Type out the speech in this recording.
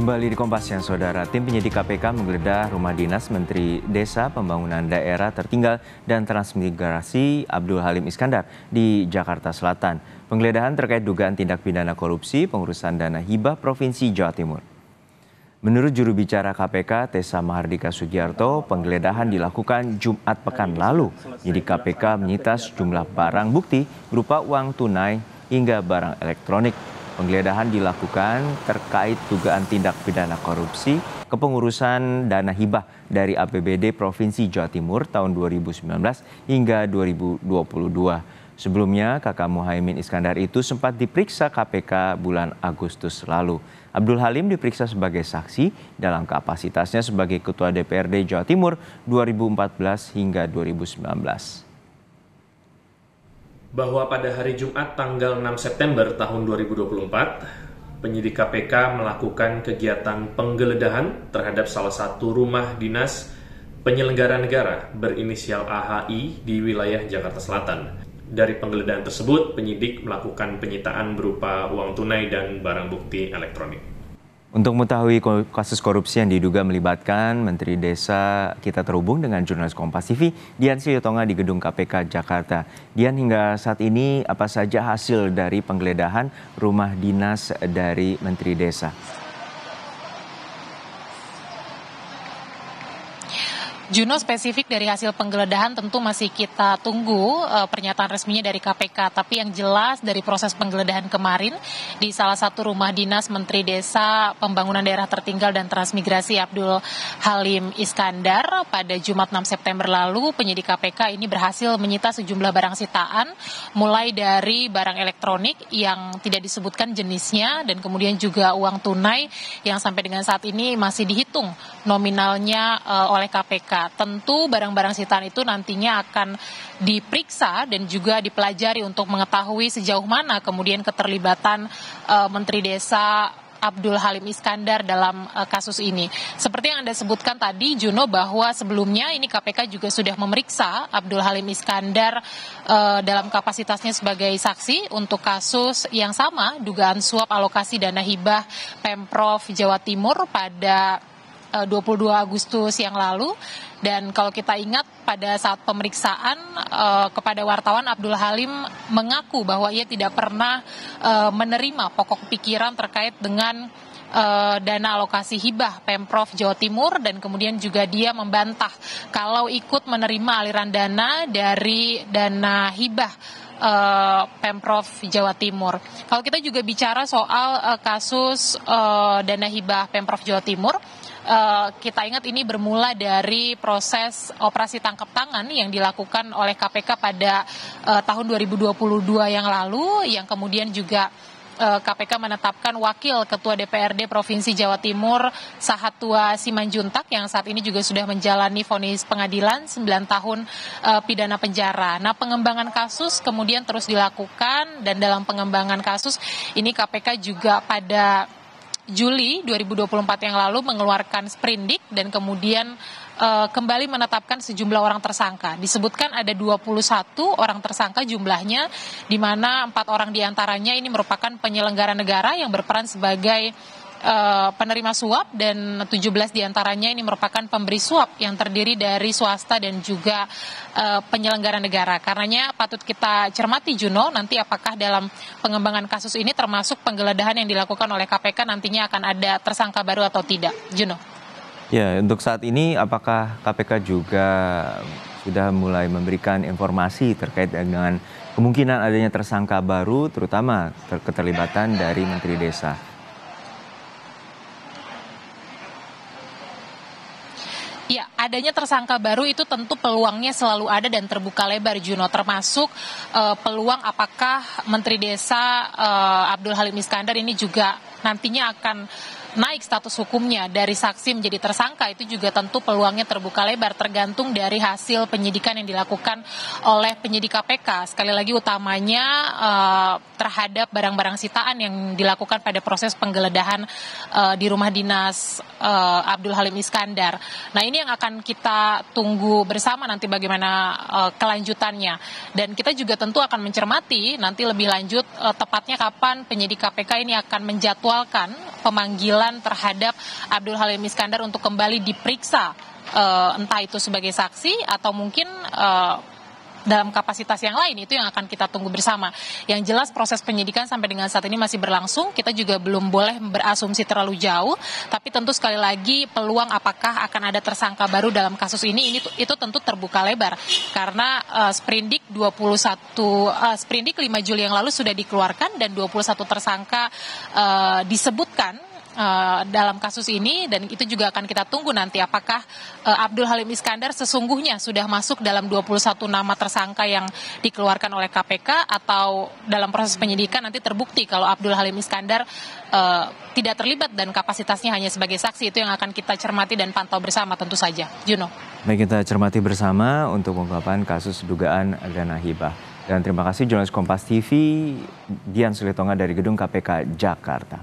Kembali di Kompas Siang, Saudara. Tim penyidik KPK menggeledah rumah dinas Menteri Desa, Pembangunan Daerah Tertinggal dan Transmigrasi Abdul Halim Iskandar di Jakarta Selatan. Penggeledahan terkait dugaan tindak pidana korupsi pengurusan dana hibah Provinsi Jawa Timur. Menurut juru bicara KPK, Tessa Mahardika Sugiarto, penggeledahan dilakukan Jumat pekan lalu. Penyidik KPK menyita sejumlah barang bukti berupa uang tunai hingga barang elektronik. Penggeledahan dilakukan terkait dugaan tindak pidana korupsi kepengurusan dana hibah dari APBD Provinsi Jawa Timur tahun 2019 hingga 2022. Sebelumnya, kakak Muhaimin Iskandar itu sempat diperiksa KPK bulan Agustus lalu. Abdul Halim diperiksa sebagai saksi dalam kapasitasnya sebagai Ketua DPRD Jawa Timur 2014 hingga 2019. Bahwa pada hari Jumat tanggal 6 September tahun 2024, penyidik KPK melakukan kegiatan penggeledahan terhadap salah satu rumah dinas penyelenggara negara berinisial AHI di wilayah Jakarta Selatan. Dari penggeledahan tersebut, penyidik melakukan penyitaan berupa uang tunai dan barang bukti elektronik. Untuk mengetahui kasus korupsi yang diduga melibatkan Menteri Desa, kita terhubung dengan jurnalis Kompas TV, Dian Silitonga di Gedung KPK Jakarta. Dian, hingga saat ini apa saja hasil dari penggeledahan rumah dinas dari Menteri Desa? Juno, spesifik dari hasil penggeledahan tentu masih kita tunggu pernyataan resminya dari KPK. Tapi yang jelas dari proses penggeledahan kemarin di salah satu rumah dinas Menteri Desa, Pembangunan Daerah Tertinggal dan Transmigrasi Abdul Halim Iskandar pada Jumat 6 September lalu, penyidik KPK ini berhasil menyita sejumlah barang sitaan, mulai dari barang elektronik yang tidak disebutkan jenisnya dan kemudian juga uang tunai yang sampai dengan saat ini masih dihitung nominalnya oleh KPK. Tentu barang-barang sitaan itu nantinya akan diperiksa dan juga dipelajari untuk mengetahui sejauh mana kemudian keterlibatan Menteri Desa Abdul Halim Iskandar dalam kasus ini. Seperti yang Anda sebutkan tadi, Juno, bahwa sebelumnya ini KPK juga sudah memeriksa Abdul Halim Iskandar dalam kapasitasnya sebagai saksi untuk kasus yang sama, dugaan suap alokasi dana hibah Pemprov Jawa Timur pada 22 Agustus yang lalu. Dan kalau kita ingat pada saat pemeriksaan kepada wartawan, Abdul Halim mengaku bahwa ia tidak pernah menerima pokok pikiran terkait dengan dana alokasi hibah Pemprov Jawa Timur, dan kemudian juga dia membantah kalau ikut menerima aliran dana dari dana hibah Pemprov Jawa Timur. Kalau kita juga bicara soal kasus dana hibah Pemprov Jawa Timur, kita ingat ini bermula dari proses operasi tangkap tangan yang dilakukan oleh KPK pada tahun 2022 yang lalu, yang kemudian juga KPK menetapkan Wakil Ketua DPRD Provinsi Jawa Timur Sahatwa Simanjuntak yang saat ini juga sudah menjalani vonis pengadilan 9 tahun pidana penjara. Nah, pengembangan kasus kemudian terus dilakukan, dan dalam pengembangan kasus ini KPK juga pada Juli 2024 yang lalu mengeluarkan sprindik dan kemudian kembali menetapkan sejumlah orang tersangka. Disebutkan ada 21 orang tersangka jumlahnya, di mana 4 orang diantaranya ini merupakan penyelenggara negara yang berperan sebagai penerima suap, dan 17 diantaranya ini merupakan pemberi suap yang terdiri dari swasta dan juga penyelenggara negara. Karenanya patut kita cermati, Juno, nanti apakah dalam pengembangan kasus ini termasuk penggeledahan yang dilakukan oleh KPK nantinya akan ada tersangka baru atau tidak, Juno? Ya, untuk saat ini apakah KPK juga sudah mulai memberikan informasi terkait dengan kemungkinan adanya tersangka baru, terutama keterlibatan dari Menteri Desa? Ya, adanya tersangka baru itu tentu peluangnya selalu ada dan terbuka lebar, Juno, termasuk peluang apakah Menteri Desa Abdul Halim Iskandar ini juga nantinya akan naik status hukumnya dari saksi menjadi tersangka. Itu juga tentu peluangnya terbuka lebar, tergantung dari hasil penyidikan yang dilakukan oleh penyidik KPK. Sekali lagi utamanya terhadap barang-barang sitaan yang dilakukan pada proses penggeledahan di rumah dinas Abdul Halim Iskandar. Nah, ini yang akan kita tunggu bersama nanti bagaimana kelanjutannya. Dan kita juga tentu akan mencermati nanti lebih lanjut tepatnya kapan penyidik KPK ini akan menjadwalkan pemanggilan panggilan terhadap Abdul Halim Iskandar untuk kembali diperiksa, entah itu sebagai saksi atau mungkin dalam kapasitas yang lain. Itu yang akan kita tunggu bersama. Yang jelas proses penyidikan sampai dengan saat ini masih berlangsung. Kita juga belum boleh berasumsi terlalu jauh, tapi tentu sekali lagi peluang apakah akan ada tersangka baru dalam kasus ini itu tentu terbuka lebar karena sprindik 5 Juli yang lalu sudah dikeluarkan dan 21 tersangka disebutkan dalam kasus ini, dan itu juga akan kita tunggu nanti apakah Abdul Halim Iskandar sesungguhnya sudah masuk dalam 21 nama tersangka yang dikeluarkan oleh KPK atau dalam proses penyidikan nanti terbukti kalau Abdul Halim Iskandar tidak terlibat dan kapasitasnya hanya sebagai saksi. Itu yang akan kita cermati dan pantau bersama tentu saja. Juno. Baik, kita cermati bersama untuk pengungkapan kasus dugaan dana hibah. Dan terima kasih jurnalis Kompas TV Dian Silitonga dari Gedung KPK Jakarta.